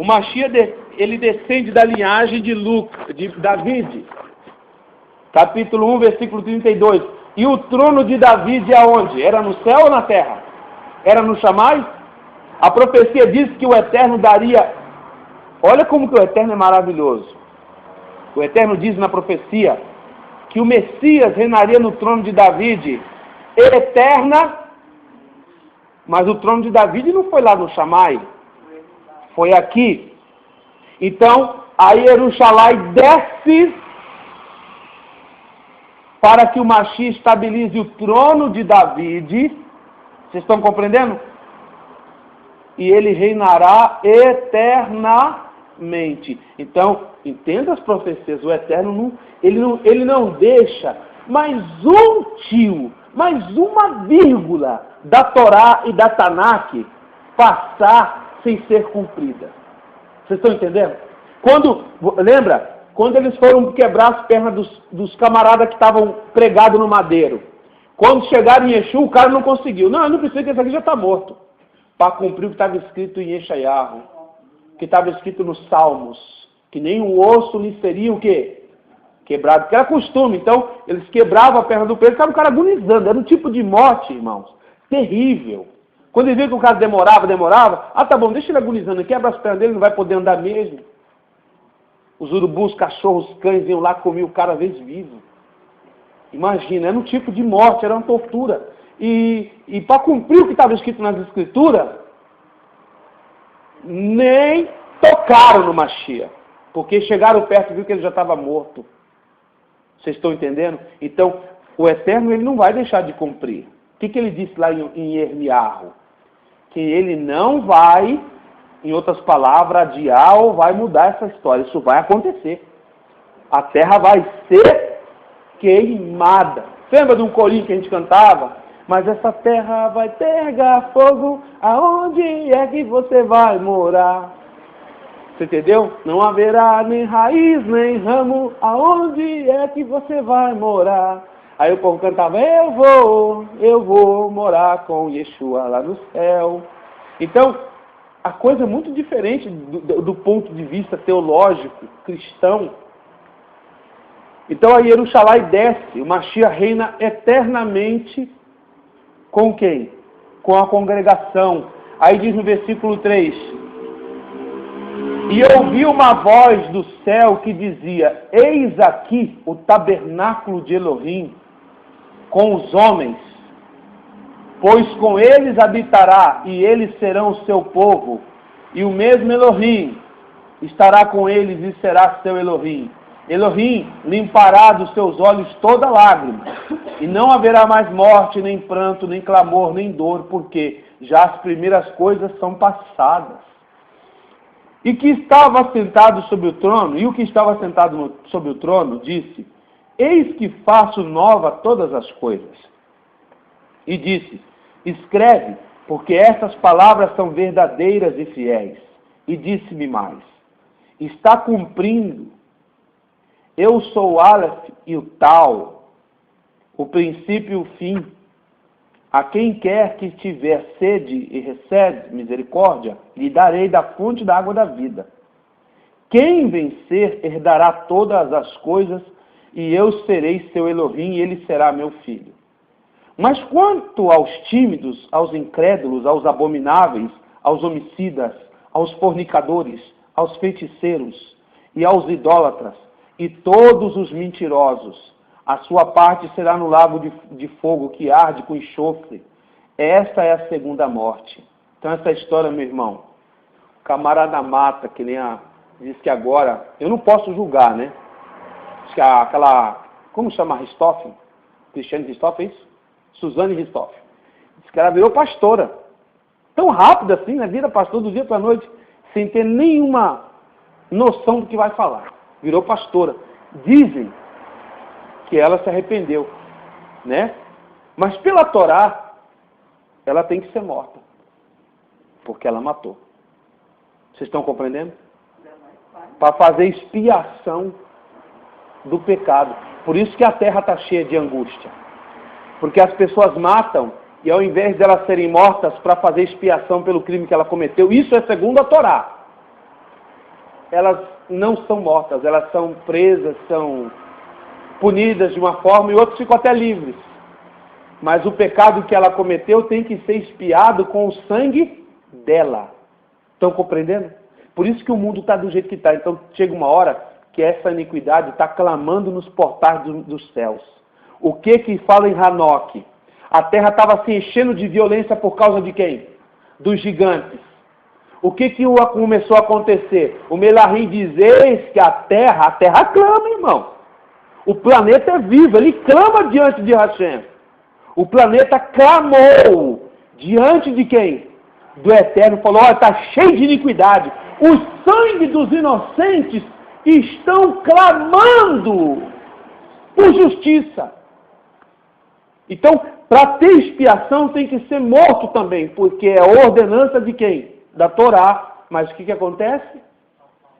O Mashiach, ele descende da linhagem de David. Capítulo 1, versículo 32. E o trono de David é aonde? Era no céu ou na terra? Era no Shammai? A profecia diz que o Eterno daria... Olha como que o Eterno é maravilhoso. O Eterno diz na profecia que o Messias reinaria no trono de David eterna, mas o trono de David não foi lá no Shammai, foi aqui. Então, a Jerusalém desce para que o Mashiach estabilize o trono de David. Vocês estão compreendendo? E ele reinará eternamente. Então, entenda as profecias. O Eterno ele não deixa mais um tio, mais uma vírgula da Torá e da Tanakh passar sem ser cumprida. Vocês estão entendendo? Lembra? Quando eles foram quebrar as pernas dos camaradas que estavam pregados no madeiro. Quando chegaram em Yeshua, o cara não conseguiu. Não, eu não preciso, que esse aqui já está morto. Para cumprir o que estava escrito em Yeshayahu, que estava escrito nos Salmos, que nem um osso lhe seria o quê? Quebrado, porque era costume. Então, eles quebravam a perna do preso, ficava o cara agonizando. Era um tipo de morte, irmãos, terrível. Quando ele via que o cara demorava, tá bom, deixa ele agonizando, quebra as pernas dele, não vai poder andar mesmo. Os urubus, cachorros, cães iam lá comer o cara às vezes vivo. Imagina, era um tipo de morte, era uma tortura. E para cumprir o que estava escrito nas Escrituras, nem tocaram no Mashiach, porque chegaram perto e viram que ele já estava morto. Vocês estão entendendo? Então, o Eterno ele não vai deixar de cumprir. O que ele disse lá em Yirmiyahu? Que ele não vai, em outras palavras, adiar ou vai mudar essa história. Isso vai acontecer. A terra vai ser queimada. Lembra de um corinho que a gente cantava? Mas essa terra vai pegar fogo, aonde é que você vai morar? Você entendeu? Não haverá nem raiz, nem ramo, aonde é que você vai morar? Aí o povo cantava, eu vou morar com Yeshua lá no céu. Então, a coisa é muito diferente do ponto de vista teológico, cristão. Então a Jerusalém desce, o Mashiach reina eternamente com quem? Com a congregação. Aí diz no versículo 3, e eu ouvi uma voz do céu que dizia, eis aqui o tabernáculo de Elohim com os homens, pois com eles habitará, e eles serão o seu povo, e o mesmo Elohim estará com eles e será seu Elohim. Elohim limpará dos seus olhos toda lágrima, e não haverá mais morte, nem pranto, nem clamor, nem dor, porque já as primeiras coisas são passadas. E que estava sentado sobre o trono, e o que estava sentado sobre o trono, disse, eis que faço nova todas as coisas. E disse, escreve, porque estas palavras são verdadeiras e fiéis. E disse-me mais, está cumprindo. Eu sou o Aleph e o Tal, o princípio e o fim. A quem quer que tiver sede e recebe misericórdia, lhe darei da fonte da água da vida. Quem vencer herdará todas as coisas, e eu serei seu Elohim, e ele será meu filho. Mas quanto aos tímidos, aos incrédulos, aos abomináveis, aos homicidas, aos fornicadores, aos feiticeiros e aos idólatras, e todos os mentirosos, a sua parte será no lago de fogo que arde com enxofre. Esta é a segunda morte. Então essa história, meu irmão, o camarada mata, que nem diz que agora, eu não posso julgar, né? Acho que como chama Ristoff? Cristiane Ristoff, é isso? Suzane Ristoff. Diz que ela virou pastora. Tão rápido assim, né? Vira pastor do dia para a noite, sem ter nenhuma noção do que vai falar. Virou pastora. Dizem que ela se arrependeu, né? Mas pela Torá, ela tem que ser morta, porque ela matou. Vocês estão compreendendo? Para fazer expiação do pecado. Por isso que a terra está cheia de angústia. Porque as pessoas matam, e ao invés de elas serem mortas para fazer expiação pelo crime que ela cometeu, isso é segundo a Torá. elas não são mortas, elas são presas, são punidas de uma forma e outros ficam até livres. Mas o pecado que ela cometeu tem que ser expiado com o sangue dela. Estão compreendendo? Por isso que o mundo está do jeito que está. Então chega uma hora que essa iniquidade está clamando nos portais dos céus. O que fala em Hanoque? A terra estava se enchendo de violência por causa de quem? Dos gigantes. O que começou a acontecer? O Melahim diz, eis que a terra clama, irmão. O planeta é vivo, ele clama diante de Hashem. O planeta clamou diante de quem? Do Eterno. Falou, olha, está cheio de iniquidade. O sangue dos inocentes estão clamando por justiça. Então, para ter expiação tem que ser morto também, porque é a ordenança de quem? Da Torá. Mas o que acontece?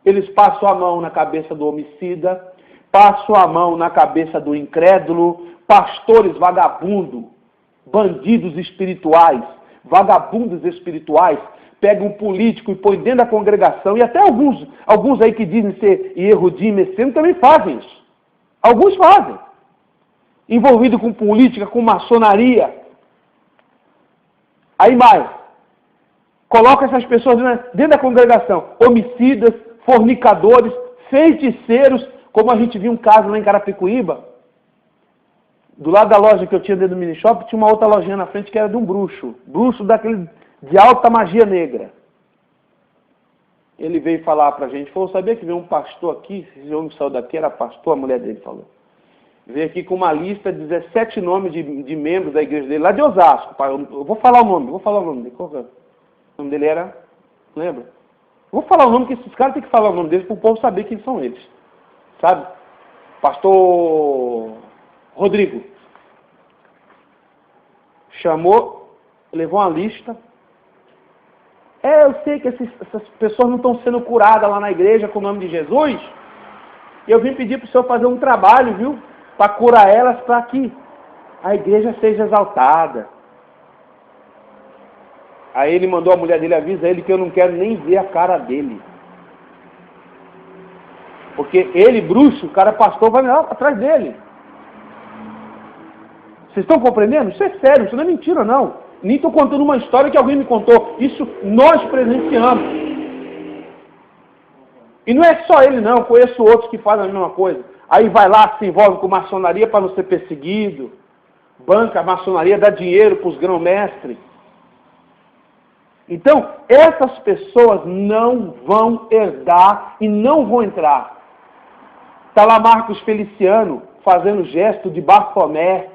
Eles passam a mão na cabeça do homicida, passam a mão na cabeça do incrédulo, pastores vagabundos, bandidos espirituais, vagabundos espirituais, pegam um político e põe dentro da congregação, e até alguns aí que dizem ser Yehudim, messiânicos, também fazem isso. Alguns fazem. Envolvido com política, com maçonaria. Aí mais. Coloca essas pessoas dentro da congregação. Homicidas, fornicadores, feiticeiros, como a gente viu um caso lá em Carapicuíba. Do lado da loja que eu tinha dentro do mini shop, tinha uma outra lojinha na frente que era de um bruxo. Bruxo daquele de alta magia negra. Ele veio falar pra gente, falou, sabia que veio um pastor aqui, esse homem saiu daqui, era pastor, a mulher dele falou. Veio aqui com uma lista de 17 nomes de membros da igreja dele, lá de Osasco. Pai, eu vou falar o nome dele. Qual que é? O nome dele era, lembra? Vou falar o nome, que esses caras têm que falar o nome deles para o povo saber quem são eles. Sabe? Pastor Rodrigo. Chamou, levou uma lista. Eu sei que essas pessoas não estão sendo curadas lá na igreja com o nome de Jesus. Eu vim pedir para o senhor fazer um trabalho, viu? Para curar elas, para que a igreja seja exaltada. Aí ele mandou a mulher dele, avisa ele que eu não quero nem ver a cara dele. Porque ele, bruxo, o cara pastor, vai lá atrás dele. Vocês estão compreendendo? Isso é sério, isso não é mentira não. Nem estou contando uma história que alguém me contou. Isso nós presenciamos. E não é só ele não, eu conheço outros que fazem a mesma coisa. Aí vai lá, se envolve com maçonaria para não ser perseguido. Banca a maçonaria, dá dinheiro para os grão-mestres. Então, essas pessoas não vão herdar e não vão entrar. Está lá Marcos Feliciano fazendo gesto de Bafomé.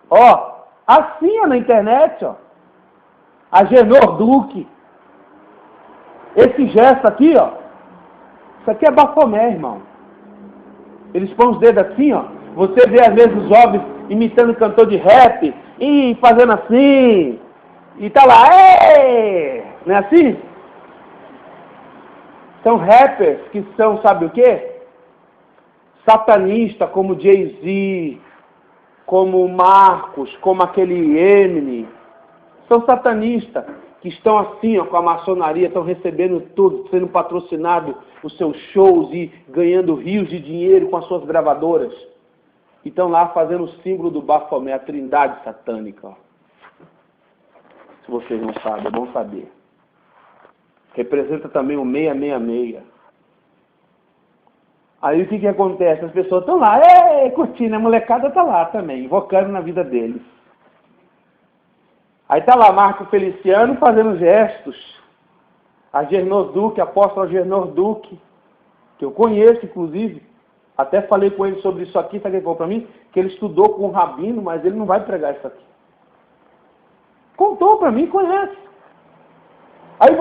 Ó, assim ó, na internet, ó. A Genor Duque. Esse gesto aqui, ó. Isso aqui é Bafomé, irmão. Eles põem os dedos assim, ó. Você vê às vezes os jovens imitando cantor de rap e fazendo assim. E tá lá, êêê! Não é assim? São rappers que são, sabe o quê? Satanistas, como Jay-Z, como Marcos, como aquele Eminem. São satanistas que estão assim, ó, com a maçonaria, estão recebendo tudo, sendo patrocinado os seus shows e ganhando rios de dinheiro com as suas gravadoras. E estão lá fazendo o símbolo do Bafomé, a trindade satânica. Ó. Se vocês não sabem, é bom saber. Representa também o 666. Aí o que acontece? As pessoas estão lá, curtindo, a molecada está lá também, invocando na vida deles. Aí está lá Marco Feliciano fazendo gestos. A Genor Duque, a apóstola Genor Duque, que eu conheço, inclusive. Até falei com ele sobre isso aqui, sabe o que ele falou para mim? Que ele estudou com um rabino, mas ele não vai pregar isso aqui. Contou para mim, conhece. Aí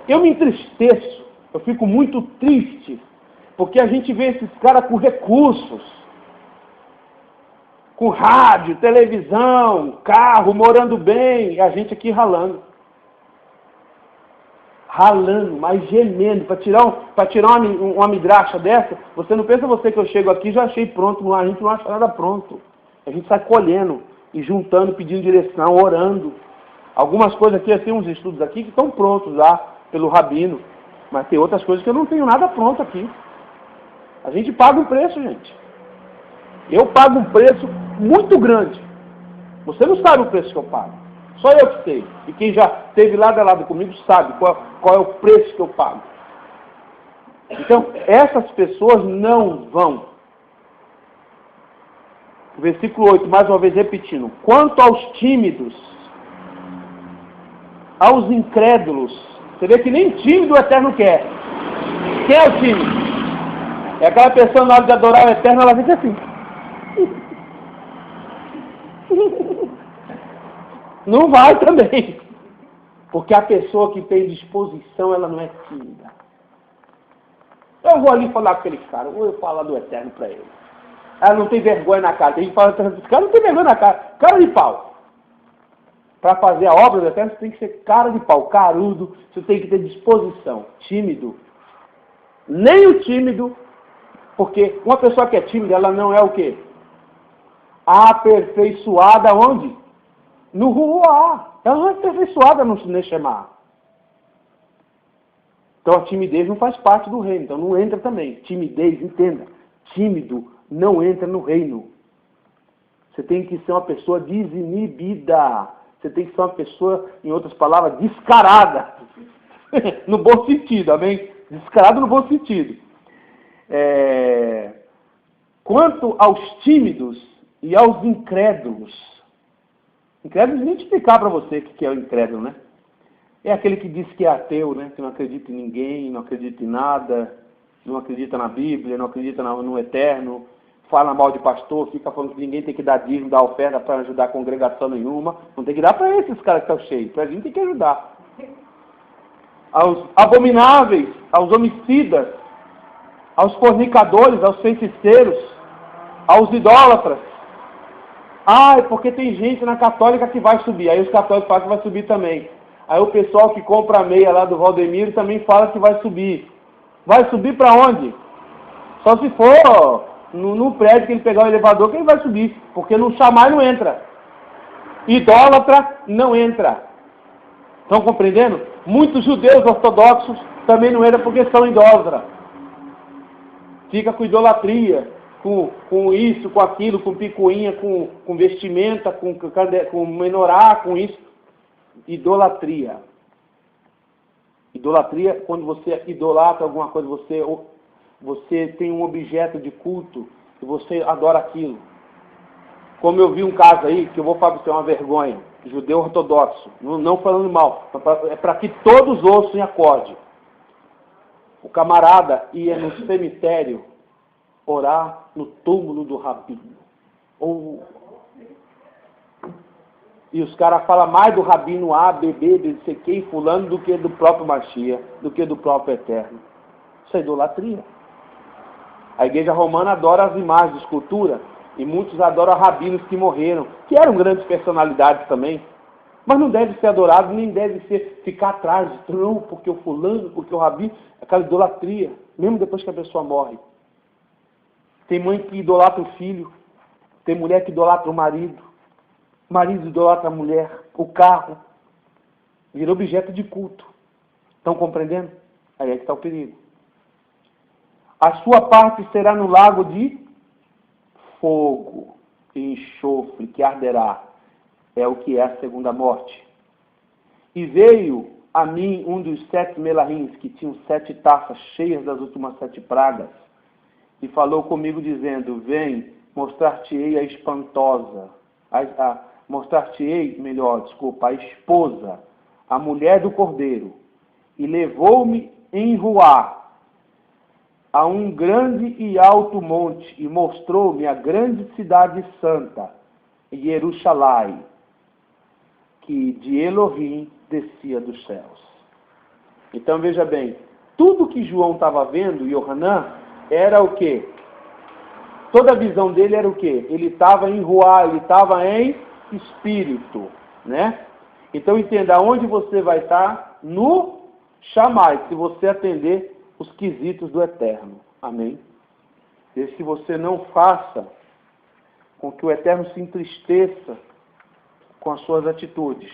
eu me entristeço, eu fico muito triste, porque a gente vê esses caras com recursos, com rádio, televisão, carro, morando bem, e a gente aqui ralando. Ralando, mas gemendo, para tirar uma midracha dessa, você não pensa você que eu chego aqui e já achei pronto, a gente não acha nada pronto. A gente sai colhendo e juntando, pedindo direção, orando. Algumas coisas aqui, tem uns estudos aqui que estão prontos lá pelo rabino, Mas tem outras coisas que eu não tenho nada pronto aqui. A gente paga um preço, gente. Eu pago um preço muito grande. Você não sabe o preço que eu pago. Só eu que sei. E quem já esteve lado a lado comigo sabe qual é o preço que eu pago. Então, essas pessoas não vão. Versículo 8, mais uma vez repetindo. Quanto aos tímidos, aos incrédulos, você vê que nem tímido o Eterno quer. Quem é o tímido? É aquela pessoa na hora de adorar o Eterno, ela fica assim. Não vai também. Porque a pessoa que tem disposição, ela não é tímida. Eu vou ali falar com aquele cara, vou falar do Eterno para ele. Ela não tem vergonha na cara. Tem gente que fala, esse cara não tem vergonha na cara. Cara de pau. Para fazer a obra do Eterno, você tem que ser cara de pau, carudo, você tem que ter disposição. Tímido. Nem o tímido, porque uma pessoa que é tímida, ela não é o quê? Aperfeiçoada onde? No ruá. Ela não é aperfeiçoada no Neshemá. Então a timidez não faz parte do reino, então não entra também. Timidez, entenda. Tímido não entra no reino. Você tem que ser uma pessoa desinibida. Você tem que ser uma pessoa, em outras palavras, descarada. No bom sentido, amém? Descarado no bom sentido. Quanto aos tímidos e aos incrédulos. Incrédulos, nem explicar para você o que é o incrédulo, né? É aquele que diz que é ateu, né? Que não acredita em ninguém, não acredita em nada, não acredita na Bíblia, não acredita no Eterno, fala mal de pastor, fica falando que ninguém tem que dar dízimo, dar oferta para ajudar a congregação nenhuma. Não tem que dar para esses caras que estão cheios, para a gente tem que ajudar. Aos abomináveis, aos homicidas, aos fornicadores, aos feiticeiros, aos idólatras. Ah, é porque tem gente na católica que vai subir. Aí os católicos falam que vai subir também. Aí o pessoal que compra a meia lá do Valdemiro também fala que vai subir. Vai subir para onde? Só se for no prédio que ele pegar o elevador que ele vai subir. Porque no chamar não entra. Idólatra não entra. Estão compreendendo? Muitos judeus ortodoxos também não entram porque são idólatras. Fica com idolatria, com isso, com aquilo, com picuinha, com vestimenta, com menorá, com isso. Idolatria. Idolatria, quando você idolatra alguma coisa, você tem um objeto de culto e você adora aquilo. Como eu vi um caso aí, que eu vou falar para você, uma vergonha, judeu ortodoxo, não falando mal, é para que todos ouçam e acordem. O camarada ia no cemitério orar no túmulo do rabino. E os caras falam mais do rabino A, B, B, não sei quem, fulano, do que do próprio Machia, do que do próprio Eterno. Isso é idolatria. A igreja romana adora as imagens de escultura, e muitos adoram rabinos que morreram, que eram grandes personalidades também, mas não deve ser adorado, nem deve ficar atrás de não, porque o fulano, porque o rabino, aquela idolatria, mesmo depois que a pessoa morre. Tem mãe que idolatra o filho, tem mulher que idolatra o marido idolatra a mulher, o carro, vira objeto de culto. Estão compreendendo? Aí é que está o perigo. A sua parte será no lago de fogo e enxofre que arderá. É o que é a segunda morte. E veio a mim um dos 7 melarins, que tinham 7 taças cheias das últimas 7 pragas, e falou comigo dizendo, vem, mostrar-te-ei a espantosa, mostrar-te-ei, a esposa, a mulher do cordeiro, e levou-me em Ruá, a um grande e alto monte, e mostrou-me a grande cidade santa, Jerusalém, que de Elohim descia dos céus. Então veja bem, tudo que João estava vendo, Yohanan, era o quê? Toda a visão dele era o quê? Ele estava em Ruá, ele estava em espírito, né? Então entenda, onde você vai estar? No Chamai, se você atender os quesitos do Eterno. Amém? Desde que você não faça com que o Eterno se entristeça com as suas atitudes.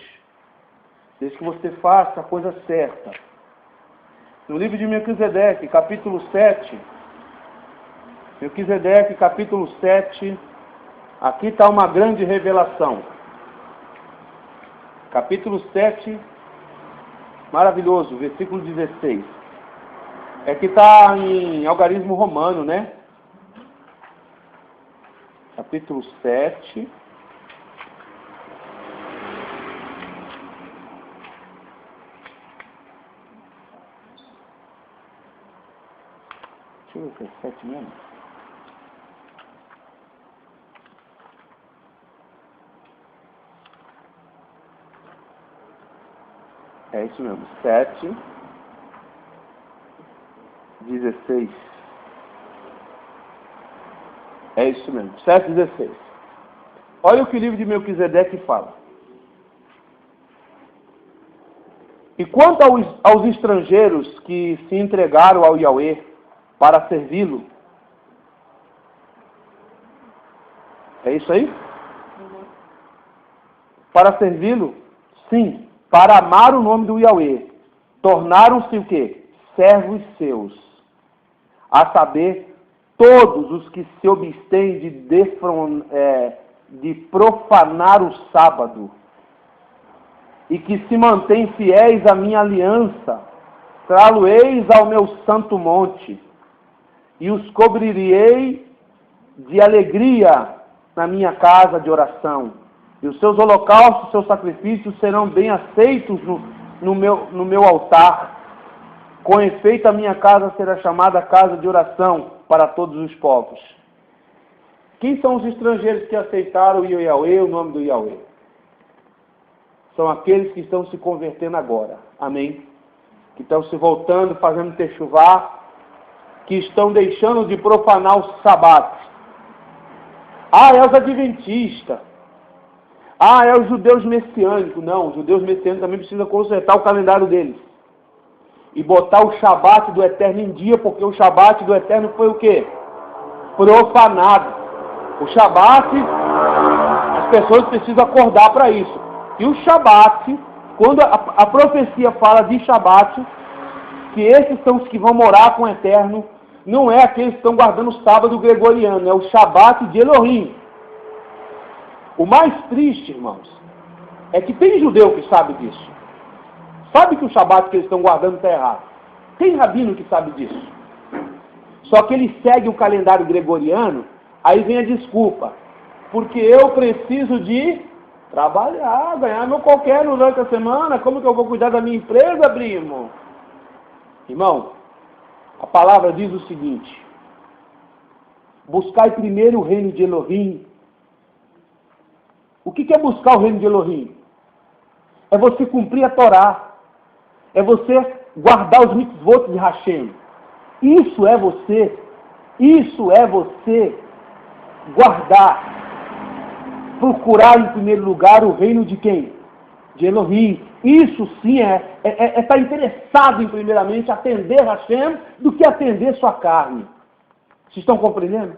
Desde que você faça a coisa certa. No livro de Melquisedeque, capítulo 7. Melquisedeque, capítulo 7. Aqui está uma grande revelação. Capítulo 7, maravilhoso, versículo 16. É que está em algarismo romano, né? Capítulo 7. Deixa eu ver se é 7 mesmo. É isso mesmo, 7, 16. É isso mesmo, 7, 16. Olha o que o livro de Melquisedeque fala. E quanto aos estrangeiros que se entregaram ao Yahweh para servi-lo, é isso aí? Para servi-lo? Sim. Para amar o nome do Yahweh, tornaram-se o quê? Servos seus. A saber, todos os que se abstêm de profanar o sábado e que se mantêm fiéis à minha aliança, trá-lo-eis ao meu santo monte e os cobrirei de alegria na minha casa de oração. E os seus holocaustos, seus sacrifícios serão bem aceitos no meu altar. Com efeito, a minha casa será chamada casa de oração para todos os povos. Quem são os estrangeiros que aceitaram o Yahweh, o nome do Yahweh? São aqueles que estão se convertendo agora. Amém? Que estão se voltando, fazendo techuvá, que estão deixando de profanar o sabato. É os adventistas. É os judeus messiânicos. Não, os judeus messiânicos também precisam consertar o calendário deles. E botar o Shabat do Eterno em dia, porque o Shabat do Eterno foi o quê? Profanado. O Shabat, as pessoas precisam acordar para isso. E o Shabat, quando a profecia fala de Shabat, que esses são os que vão morar com o Eterno, não é aqueles que estão guardando o sábado gregoriano, é o Shabat de Elohim. O mais triste, irmãos, é que tem judeu que sabe disso. Sabe que o Shabat que eles estão guardando está errado. Tem rabino que sabe disso. Só que ele segue o calendário gregoriano, aí vem a desculpa. Porque eu preciso de trabalhar, ganhar meu qualquer durante a semana. Como que eu vou cuidar da minha empresa, primo? Irmão, a palavra diz o seguinte: buscai primeiro o reino de Elohim. O que é buscar o reino de Elohim? É você cumprir a Torá. É você guardar os mitzvot de Hashem. Isso é você guardar. Procurar em primeiro lugar o reino de quem? De Elohim. Isso sim é estar interessado em primeiramente atender Hashem do que atender sua carne. Vocês estão compreendendo?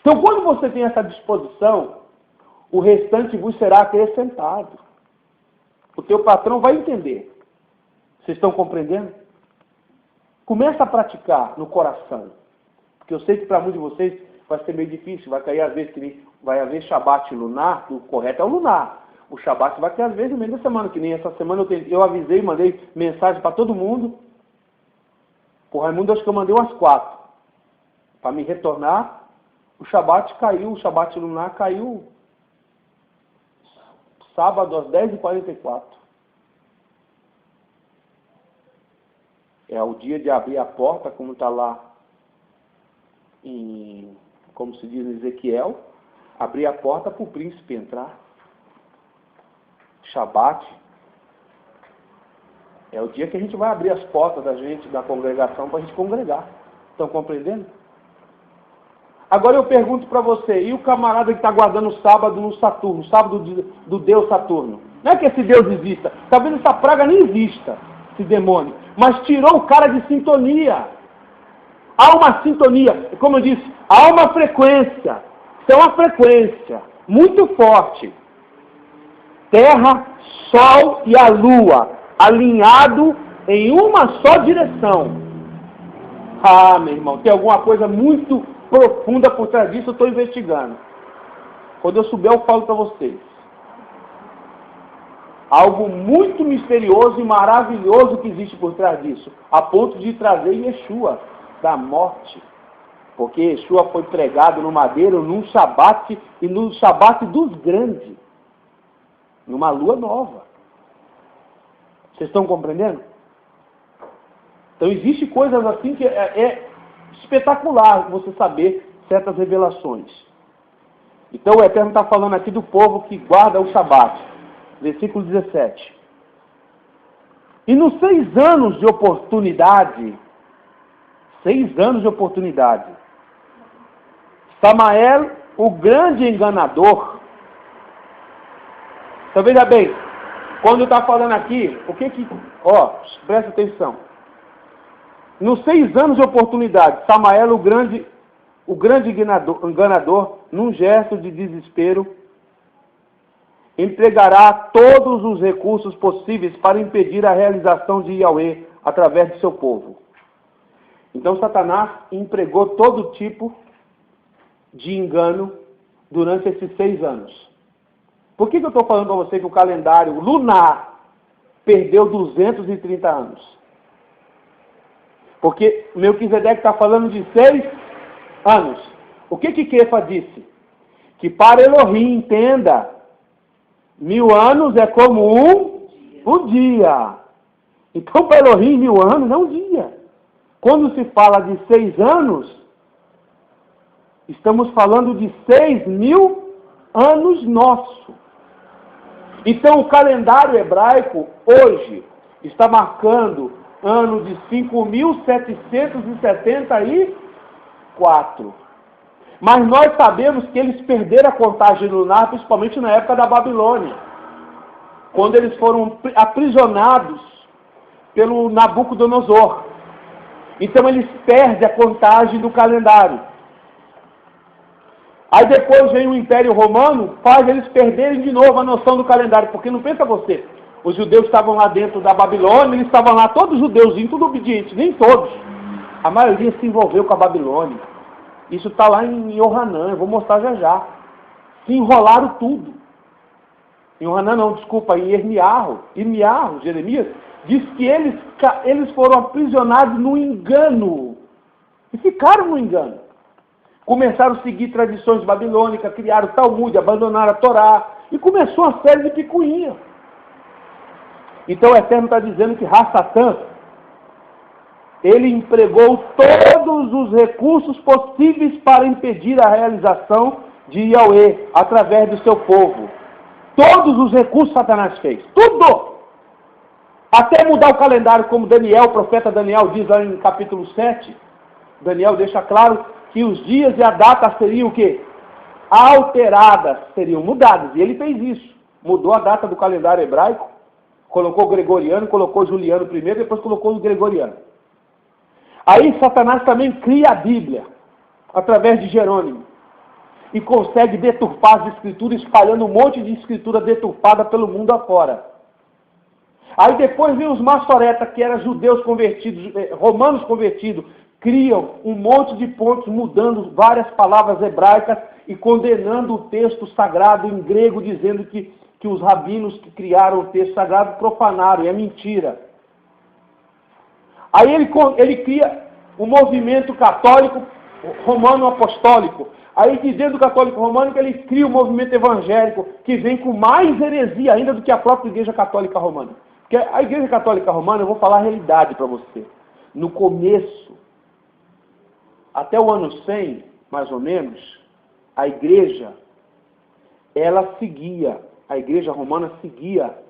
Então quando você tem essa disposição, o restante vos será acrescentado. O teu patrão vai entender. Vocês estão compreendendo? Começa a praticar no coração. Porque eu sei que para muitos de vocês vai ser meio difícil. Vai cair às vezes que vai haver Shabat lunar. O correto é o lunar. O Shabat vai ter às vezes no meio da semana. Que nem essa semana eu avisei, mandei mensagem para todo mundo. Por Raimundo, acho que eu mandei umas 4. Para me retornar. O Shabat caiu, o Shabat lunar caiu sábado às 10h44. É o dia de abrir a porta, como está lá como se diz em Ezequiel, abrir a porta para o príncipe entrar. Shabat é o dia que a gente vai abrir as portas da congregação para a gente congregar. Estão compreendendo? Agora eu pergunto para você, e o camarada que está guardando o sábado no Saturno, o sábado do Deus Saturno? Não é que esse Deus exista, talvez essa praga nem exista, esse demônio, mas tirou o cara de sintonia. Há uma sintonia, como eu disse, há uma frequência, isso é uma frequência muito forte. Terra, Sol e a Lua, alinhado em uma só direção. Ah, meu irmão, tem alguma coisa muito profunda por trás disso, eu estou investigando. Quando eu souber, eu falo para vocês. Algo muito misterioso e maravilhoso que existe por trás disso, a ponto de trazer Yeshua da morte. Porque Yeshua foi pregado no madeiro num Shabat, e no Shabat dos grandes, numa lua nova. Vocês estão compreendendo? Então existe coisas assim que é espetacular você saber certas revelações. Então o Eterno está falando aqui do povo que guarda o Shabat. Versículo 17. E nos 6 anos de oportunidade, 6 anos de oportunidade, Samael, o grande enganador. Então veja bem, quando está falando aqui, o que que... presta atenção. Nos 6 anos de oportunidade, Samael, o grande enganador, num gesto de desespero, empregará todos os recursos possíveis para impedir a realização de Yahweh através de seu povo. Então Satanás empregou todo tipo de engano durante esses 6 anos. Por que eu estou falando para você que o calendário lunar perdeu 230 anos? Porque Melquisedeque está falando de 6 anos. O que Kefa disse? Que para Elohim, entenda, 1000 anos é como um dia. Então, para Elohim, 1000 anos é um dia. Quando se fala de 6 anos, estamos falando de 6.000 anos nosso. Então, o calendário hebraico, hoje, está marcando ano de 5.774. Mas nós sabemos que eles perderam a contagem lunar, principalmente na época da Babilônia, quando eles foram aprisionados pelo Nabucodonosor. Então eles perdem a contagem do calendário. Aí depois vem o Império Romano, faz eles perderem de novo a noção do calendário, porque não pensa você, os judeus estavam lá dentro da Babilônia, eles estavam lá todos judeuzinhos, tudo obedientes, nem todos. A maioria se envolveu com a Babilônia. Isso está lá em Yohanan, eu vou mostrar já já. Se enrolaram tudo. Em Yohanan não, desculpa, em Irmiarro, Jeremias, diz que eles foram aprisionados no engano. E ficaram no engano. Começaram a seguir tradições babilônicas, criaram o Talmud, abandonaram a Torá, e começou uma série de picuinha. Então o Eterno está dizendo que Rassatã, ele empregou todos os recursos possíveis para impedir a realização de Yahweh através do seu povo. Todos os recursos Satanás fez. Tudo! Até mudar o calendário, como Daniel, o profeta Daniel diz lá em capítulo 7. Daniel deixa claro que os dias e a data seriam o quê? Alteradas, seriam mudadas. E ele fez isso. Mudou a data do calendário hebraico, colocou o gregoriano, colocou o juliano primeiro, depois colocou o gregoriano. Aí Satanás também cria a Bíblia, através de Jerônimo, e consegue deturpar as escrituras, espalhando um monte de escritura deturpada pelo mundo afora. Aí depois vem os maçoretas, que eram judeus convertidos, romanos convertidos, criam um monte de pontos, mudando várias palavras hebraicas e condenando o texto sagrado em grego, dizendo que os rabinos que criaram o texto sagrado profanaram, e é mentira. Aí ele cria o movimento católico romano apostólico. Aí de dentro do católico romano ele cria o movimento evangélico, que vem com mais heresia ainda do que a própria Igreja Católica Romana. Porque a Igreja Católica Romana, eu vou falar a realidade para você. No começo, até o ano 100, mais ou menos, a Igreja, a Igreja Romana seguia,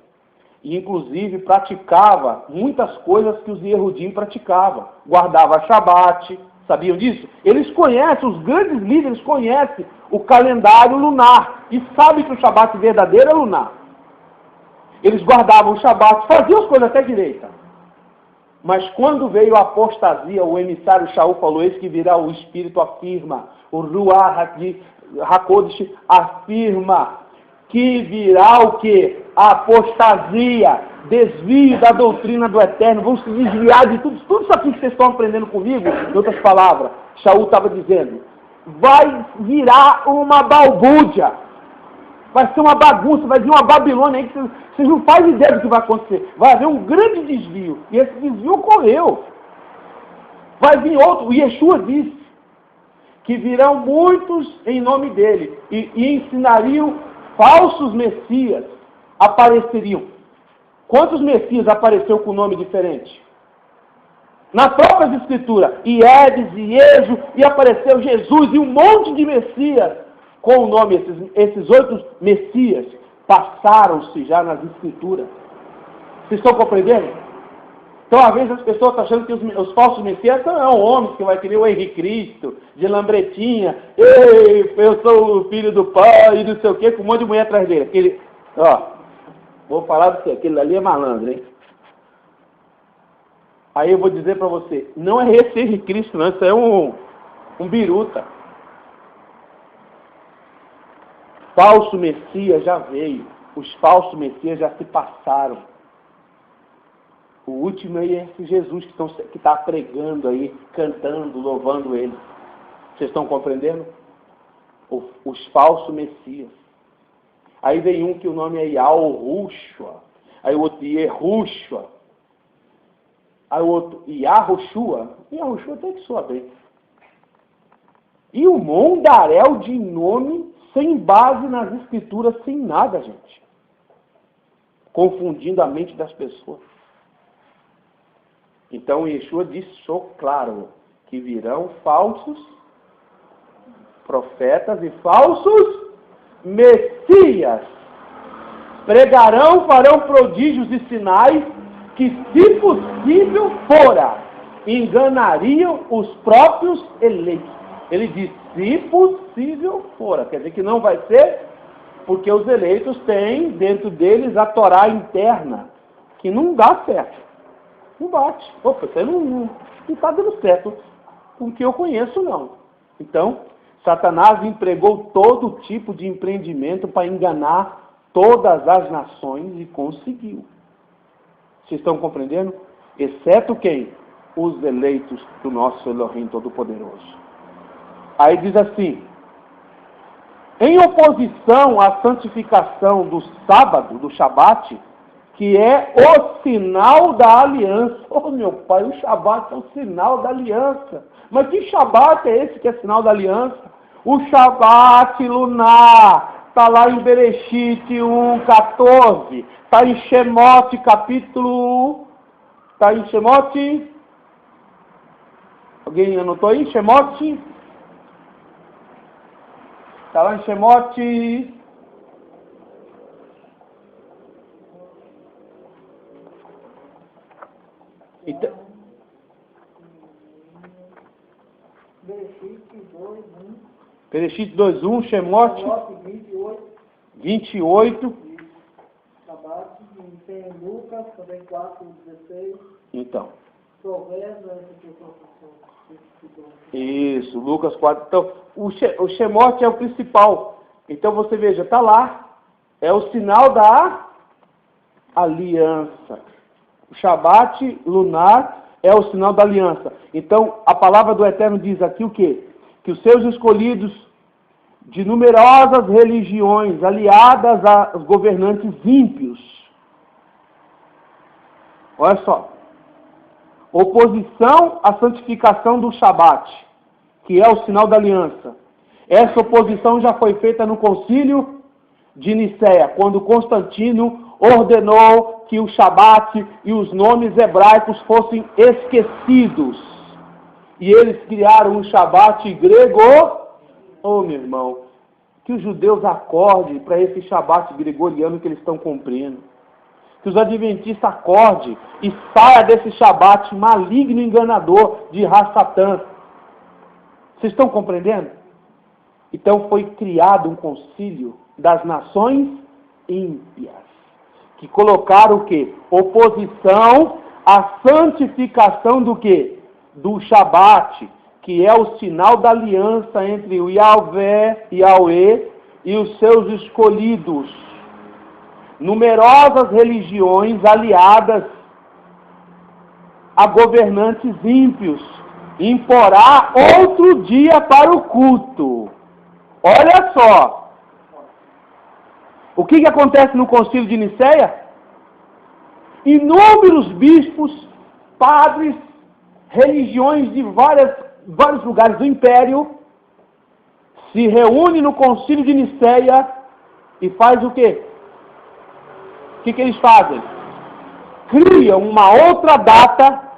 e inclusive praticava muitas coisas que os Yehudim praticavam. Guardava Shabat, sabiam disso? Eles conhecem, os grandes líderes conhecem o calendário lunar e sabem que o Shabat verdadeiro é lunar. Eles guardavam o Shabat, faziam as coisas até direita. Mas quando veio a apostasia, o emissário Shaul falou, eis que virá o Espírito afirma, o Ruach HaKodesh afirma, que virá o quê? A apostasia, desvio da doutrina do Eterno, vão se desviar de tudo isso aqui que vocês estão aprendendo comigo, em outras palavras, Shaul estava dizendo, vai virar uma balbúrdia, vai ser uma bagunça, vai vir uma Babilônia aí que vocês não fazem ideia do que vai acontecer, vai haver um grande desvio, e esse desvio ocorreu, vai vir outro, o Yeshua disse, que virão muitos em nome dele, e ensinariam falsos messias, apareceriam. Quantos messias apareceu com nome diferente? Na própria escritura, Iedes, Iejo, e apareceu Jesus, e um monte de messias com o nome, esses 8 messias, passaram-se já nas escrituras. Vocês estão compreendendo? Então, às vezes, as pessoas estão achando que os falsos messias são homens que vai querer o Henrique Cristo, de lambretinha, ei, eu sou o filho do pai, e não sei o quê, com um monte de mulher atrás dele. Aquele, vou falar do que aquele ali é malandro, hein? Aí eu vou dizer para você, não é esse Henrique Cristo, não, isso é um biruta. Falso Messias já veio, os falsos Messias já se passaram. O último aí é esse Jesus que está pregando aí, cantando, louvando ele. Vocês estão compreendendo? Os falsos Messias. Aí vem um que o nome é Yahushua. Aí o outro Yehushua. Aí o outro Yahushua. Yahushua até que soa bem. E um mondaréu de nome sem base nas escrituras, sem nada, gente. Confundindo a mente das pessoas. Então Yeshua deixou claro que virão falsos profetas e falsos messias. Pregarão, farão prodígios e sinais que, se possível fora, enganariam os próprios eleitos. Ele diz, se possível fora. Quer dizer que não vai ser, porque os eleitos têm dentro deles a Torá interna, que não dá certo. Não bate. Opa, isso aí não está dando certo. Com o que eu conheço, não. Então, Satanás empregou todo tipo de empreendimento para enganar todas as nações e conseguiu. Vocês estão compreendendo? Exceto quem? Os eleitos do nosso Elohim Todo-Poderoso. Aí diz assim, em oposição à santificação do sábado, do Shabat, que é o sinal da aliança. Oh, meu pai, o Shabat é o sinal da aliança. Mas que Shabat é esse que é sinal da aliança? O Shabat lunar está lá em Bereshit 1:14. Está em Shemot, capítulo... Está em Shemot? Alguém anotou aí? Shemot? Está lá em Shemot... Então, Bereshit 2:1, Shemot 28. Tem Lucas também 4:16. Então. Provérbios, isso, Lucas 4. Então, o Shemot é o principal. Então você veja, está lá. É o sinal da aliança. O Shabat lunar é o sinal da aliança. Então, a palavra do Eterno diz aqui o quê? Que os seus escolhidos de numerosas religiões, aliadas aos governantes ímpios. Olha só. Oposição à santificação do Shabat, que é o sinal da aliança. Essa oposição já foi feita no concílio de Nicéia, quando Constantino ordenou que o Shabat e os nomes hebraicos fossem esquecidos. E eles criaram um Shabat grego. Oh, meu irmão, que os judeus acordem para esse Shabat gregoriano que eles estão cumprindo. Que os adventistas acordem e saia desse Shabat maligno e enganador de Ra-Satã. Vocês estão compreendendo? Então foi criado um concílio das nações ímpias, que colocaram o quê? Oposição à santificação do quê? Do Shabat, que é o sinal da aliança entre o Yahvé e os seus escolhidos. Numerosas religiões aliadas a governantes ímpios imporá outro dia para o culto. Olha só. O que acontece no Concílio de Nicéia? Inúmeros bispos, padres, religiões de vários lugares do Império se reúnem no Concílio de Nicéia e faz o quê? O que eles fazem? Criam uma outra data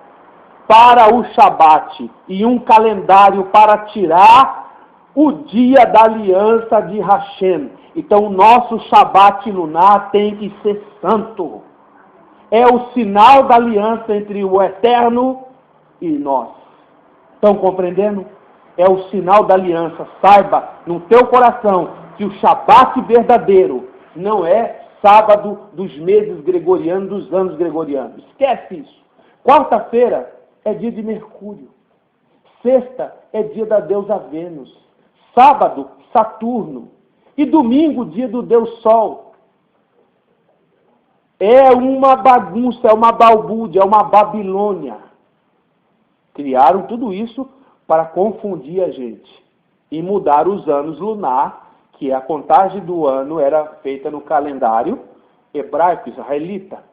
para o Shabat e um calendário para tirar o dia da aliança de Hashem. Então o nosso Shabat lunar tem que ser santo. É o sinal da aliança entre o Eterno e nós. Estão compreendendo? É o sinal da aliança. Saiba no teu coração que o Shabat verdadeiro não é sábado dos meses gregorianos, dos anos gregorianos. Esquece isso. Quarta-feira é dia de Mercúrio. Sexta é dia da deusa Vênus. Sábado, Saturno. E domingo, dia do Deus Sol. É uma bagunça, é uma balbúrdia, é uma Babilônia. Criaram tudo isso para confundir a gente e mudar os anos lunar, que a contagem do ano era feita no calendário hebraico, israelita.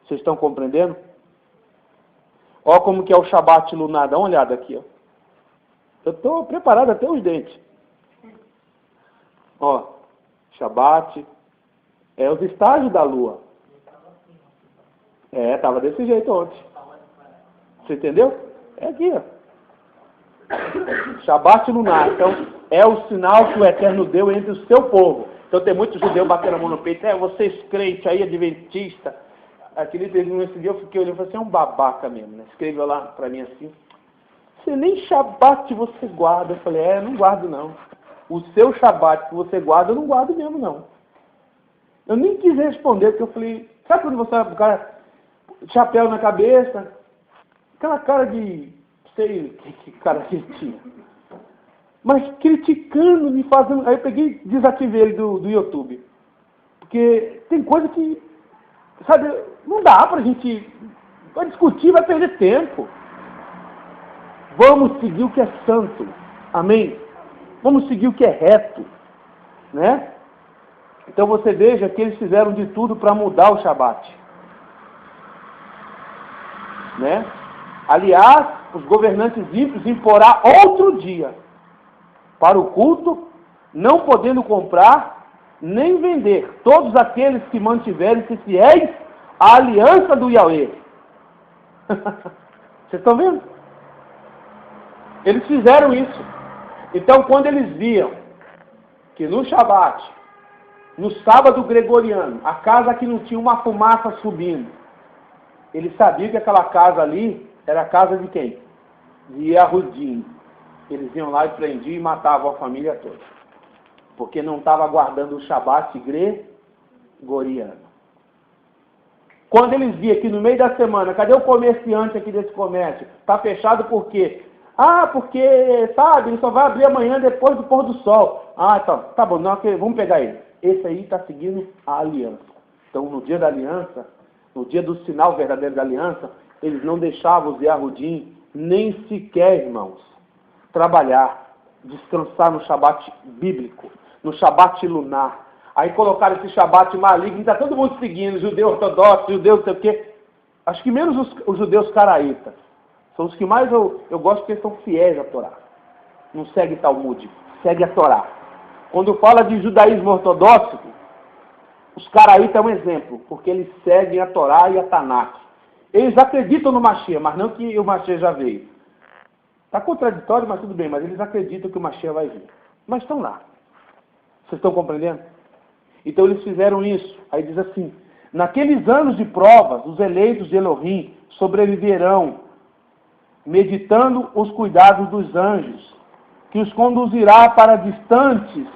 Vocês estão compreendendo? Olha como que é o Shabat lunar, dá uma olhada aqui. Ó. Eu estou preparado até os dentes. Ó, Shabat é os estágios da lua. Estava desse jeito ontem. Você entendeu? É aqui, ó. Shabat lunar. Então, é o sinal que o Eterno deu entre o seu povo. Então, tem muitos judeus batendo a mão no peito. Vocês crentes aí, adventistas. Aquele nesse dia eu fiquei olhando e falei assim, é um babaca mesmo, né? Escreveu lá para mim assim, você nem Shabat você guarda. Eu falei, não guardo não. O seu Shabat que você guarda, eu não guardo mesmo não. Eu nem quis responder, porque eu falei, sabe quando você vai cara chapéu na cabeça, aquela cara de, sei que cara que tinha, mas criticando, me fazendo, aí eu peguei e desativei ele do YouTube, porque tem coisa que, sabe, não dá pra gente, vai discutir, vai perder tempo. Vamos seguir o que é santo, amém? Vamos seguir o que é reto, né? Então você veja que eles fizeram de tudo para mudar o Shabat, né? Aliás, os governantes ímpios imporá outro dia para o culto, não podendo comprar nem vender todos aqueles que mantiverem-se fiéis à aliança do Yahweh. Vocês estão vendo? Eles fizeram isso. Então, quando eles viam que no Shabat, no sábado gregoriano, a casa que não tinha uma fumaça subindo, eles sabiam que aquela casa ali era a casa de quem? De Yahudim. Eles iam lá e prendiam e matavam a família toda. Porque não estava guardando o Shabat gregoriano. Quando eles viam que no meio da semana, cadê o comerciante aqui desse comércio? Está fechado por quê? Porque, sabe, ele só vai abrir amanhã depois do pôr do sol. Então, tá bom, não, vamos pegar ele. Esse aí está seguindo a aliança. Então, no dia da aliança, no dia do sinal verdadeiro da aliança, eles não deixavam os Yahudim nem sequer, irmãos, trabalhar, descansar no Shabat bíblico, no Shabat lunar. Aí colocaram esse Shabat maligno, está todo mundo seguindo, judeu ortodoxo, judeu não sei o quê. Acho que menos os judeus caraítas. São os que mais eu gosto, porque eles são fiéis à Torá. Não segue Talmud, segue a Torá. Quando fala de judaísmo ortodoxo, os caraítas é um exemplo, porque eles seguem a Torá e a Tanakh. Eles acreditam no Mashiach, mas não que o Mashiach já veio. Está contraditório, mas tudo bem, mas eles acreditam que o Mashiach vai vir. Mas estão lá. Vocês estão compreendendo? Então eles fizeram isso. Aí diz assim, naqueles anos de provas, os eleitos de Elohim sobreviverão, meditando os cuidados dos anjos, que os conduzirá para distantes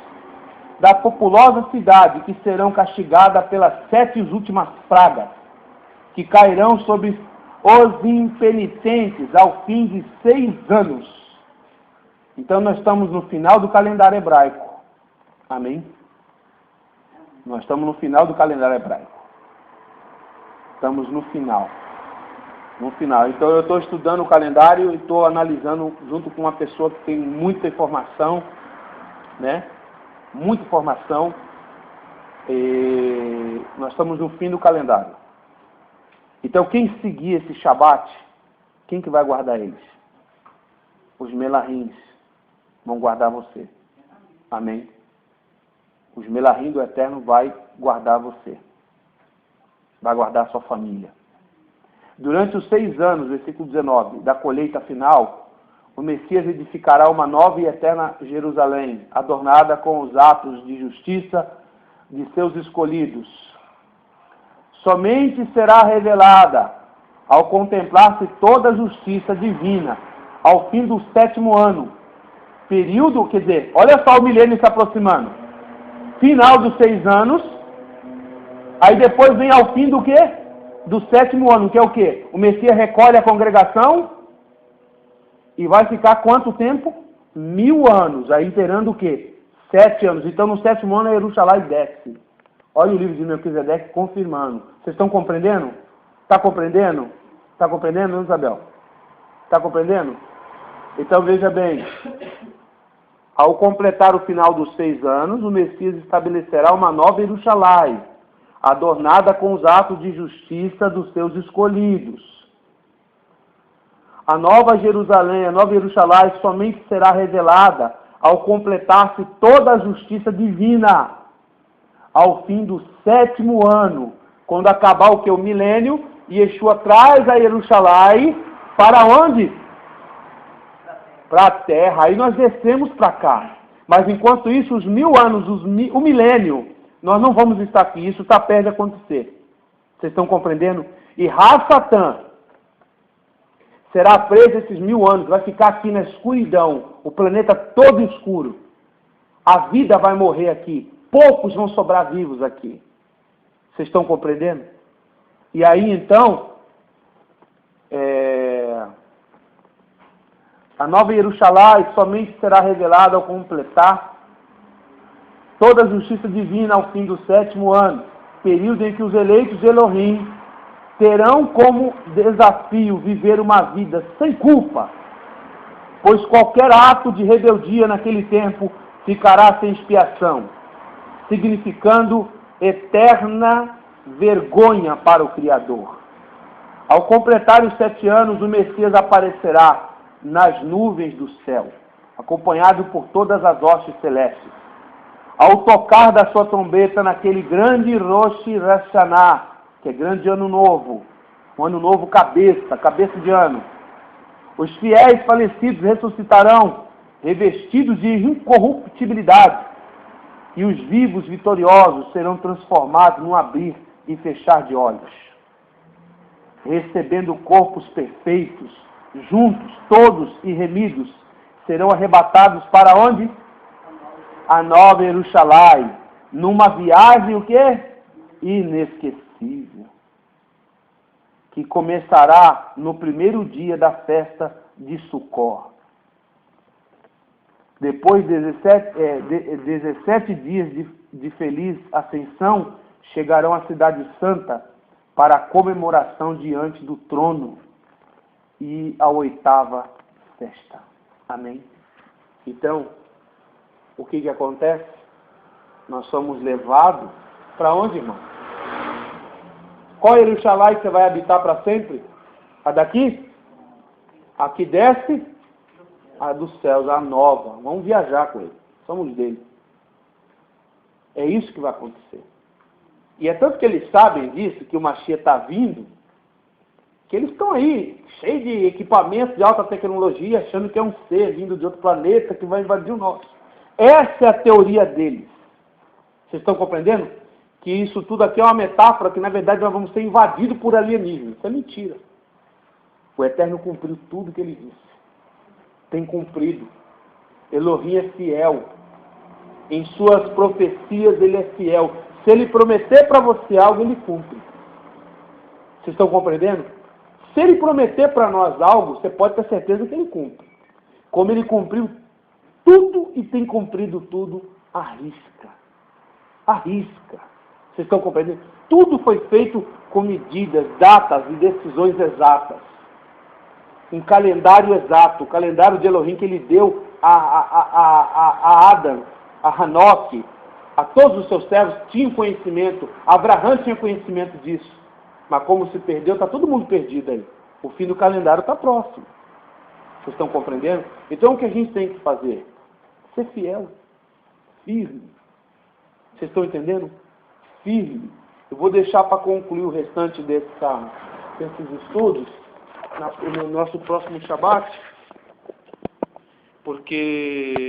da populosa cidade, que serão castigadas pelas 7 últimas pragas, que cairão sobre os impenitentes ao fim de 6 anos. Então nós estamos no final do calendário hebraico. Amém? Nós estamos no final do calendário hebraico. Estamos no final. No final. Então eu estou estudando o calendário e estou analisando junto com uma pessoa que tem muita informação, né? Muita informação. E nós estamos no fim do calendário. Então quem seguir esse Shabat, quem que vai guardar eles? Os melahins vão guardar você. Amém? Os melahim do Eterno vai guardar você. Vai guardar a sua família. Durante os 6 anos, versículo 19, da colheita final, o Messias edificará uma nova e eterna Jerusalém, adornada com os atos de justiça de seus escolhidos. Somente será revelada ao contemplar-se toda a justiça divina, ao fim do 7º ano. Período, quer dizer, olha só o milênio se aproximando. Final dos 6 anos, aí depois vem ao fim do quê? Do 7º ano, que é o quê? O Messias recolhe a congregação e vai ficar quanto tempo? 1000 anos, aí inteirando o quê? 7 anos. Então no 7º ano Jerusalém desce. Olha o livro de Melquisedeque confirmando. Vocês estão compreendendo? Está compreendendo? Está compreendendo, Isabel? Está compreendendo? Então veja bem. Ao completar o final dos 6 anos, o Messias estabelecerá uma nova Jerusalém, adornada com os atos de justiça dos seus escolhidos. A nova Jerusalém, a nova Jerusalém somente será revelada ao completar-se toda a justiça divina, ao fim do 7º ano, quando acabar o que? O milênio, e Yeshua traz a Jerusalém para onde? Para a terra. Aí nós descemos para cá. Mas enquanto isso, os 1000 anos, o milênio, nós não vamos estar aqui. Isso está perto de acontecer. Vocês estão compreendendo? E Ra-Satã será preso esses 1000 anos. Vai ficar aqui na escuridão. O planeta todo escuro. A vida vai morrer aqui. Poucos vão sobrar vivos aqui. Vocês estão compreendendo? E aí, então, a nova Jerusalém somente será revelada ao completar toda a justiça divina ao fim do 7º ano, período em que os eleitos de Elohim terão como desafio viver uma vida sem culpa, pois qualquer ato de rebeldia naquele tempo ficará sem expiação, significando eterna vergonha para o Criador. Ao completar os 7 anos, o Messias aparecerá nas nuvens do céu, acompanhado por todas as hostes celestes. Ao tocar da sua trombeta naquele grande Rosh Hashanah, que é grande ano novo, um ano novo cabeça de ano, os fiéis falecidos ressuscitarão, revestidos de incorruptibilidade, e os vivos vitoriosos serão transformados num abrir e fechar de olhos, recebendo corpos perfeitos, juntos, todos e remidos, serão arrebatados para onde? A nova Jerusalém, numa viagem o quê? Inesquecível, que começará no primeiro dia da festa de Sukkot. Depois de 17 dias de feliz ascensão, chegarão à cidade santa para a comemoração diante do trono e a 8ª festa. Amém? Então, o que acontece? Nós somos levados para onde, irmão? Qual é Jerusalém que você vai habitar para sempre? A daqui? Aqui desce a dos céus, a nova. Vamos viajar com ele. Somos dele. É isso que vai acontecer. E é tanto que eles sabem disso, que o Mashiach está vindo, que eles estão aí, cheios de equipamentos de alta tecnologia, achando que é um ser vindo de outro planeta que vai invadir o nosso. Essa é a teoria deles. Vocês estão compreendendo? Que isso tudo aqui é uma metáfora, que na verdade nós vamos ser invadidos por alienígenas. Isso é mentira. O Eterno cumpriu tudo que ele disse. Tem cumprido. Elohim é fiel. Em suas profecias ele é fiel. Se ele prometer para você algo, ele cumpre. Vocês estão compreendendo? Se ele prometer para nós algo, você pode ter certeza que ele cumpre. Como ele cumpriu tudo e tem cumprido tudo arrisca. Arrisca. Vocês estão compreendendo? Tudo foi feito com medidas, datas e decisões exatas. Um calendário exato, o calendário de Elohim que ele deu a Adam, a Hanoque, a todos os seus servos, tinham conhecimento. Abraão tinha conhecimento disso. Mas como se perdeu, está todo mundo perdido aí. O fim do calendário está próximo. Vocês estão compreendendo? Então o que a gente tem que fazer? Ser fiel, firme. Vocês estão entendendo? Firme. Eu vou deixar para concluir o restante desses estudos no nosso próximo Shabat, porque